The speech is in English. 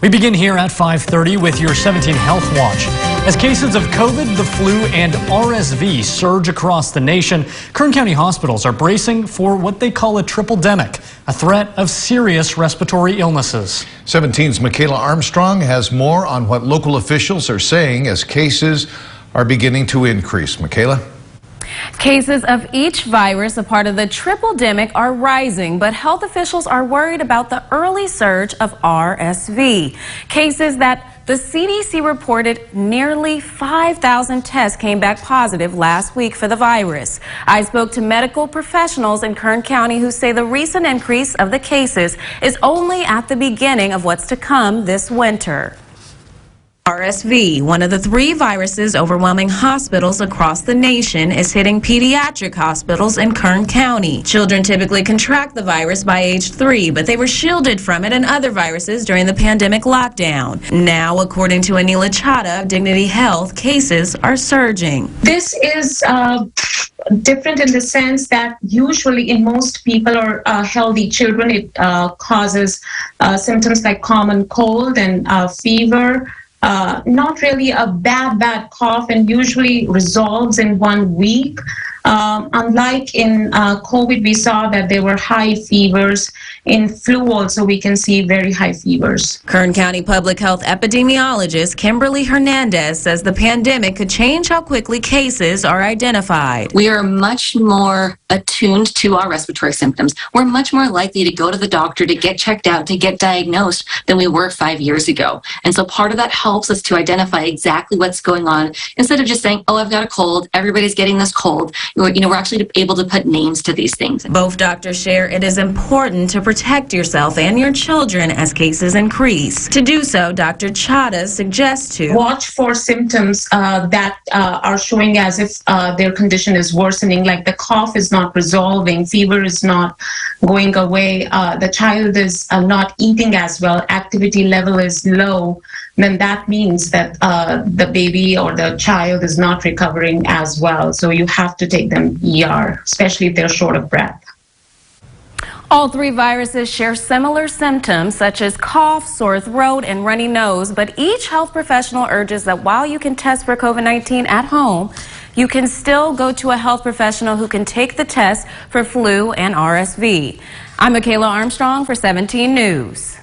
We begin here at 5:30 with your 17 Health Watch. As cases of COVID, the flu, and RSV surge across the nation, Kern County hospitals are bracing for what they call a tripledemic, a threat of serious respiratory illnesses. 17's Michaela Armstrong has more on what local officials are saying as cases are beginning to increase. Michaela? Cases of each virus, a part of the tripledemic, are rising, but health officials are worried about the early surge of RSV. Cases that the CDC reported nearly 5,000 tests came back positive last week for the virus. I spoke to medical professionals in Kern County who say the recent increase of the cases is only at the beginning of what's to come this winter. RSV, one of the 3 viruses overwhelming hospitals across the nation, is hitting pediatric hospitals in Kern County. Children typically contract the virus by age 3, but they were shielded from it and other viruses during the pandemic lockdown. Now, according to Anila Chada of Dignity Health, cases are surging. This is different in the sense that usually in most people or healthy children, it causes symptoms like common cold and fever. Not really a bad cough, and usually resolves in 1 week. Unlike in COVID, we saw that there were high fevers. In flu also, we can see very high fevers. Kern County Public Health epidemiologist Kimberly Hernandez says the pandemic could change how quickly cases are identified. We are much more attuned to our respiratory symptoms. We're much more likely to go to the doctor to get checked out, to get diagnosed than we were 5 years ago. And so part of that helps us to identify exactly what's going on instead of just saying, oh, I've got a cold, everybody's getting this cold. We're actually able to put names to these things. Both doctors share it is important to protect yourself and your children as cases increase. To do so, Dr. Chada suggests to watch for symptoms that are showing as if their condition is worsening, like the cough is not resolving, fever is not going away, the child is not eating as well, activity level is low. Then that means that the baby or the child is not recovering as well. So you have to take them ER, especially if they're short of breath. All 3 viruses share similar symptoms such as cough, sore throat, and runny nose, but each health professional urges that while you can test for COVID-19 at home, you can still go to a health professional who can take the test for flu and RSV. I'm Michaela Armstrong for 17 News.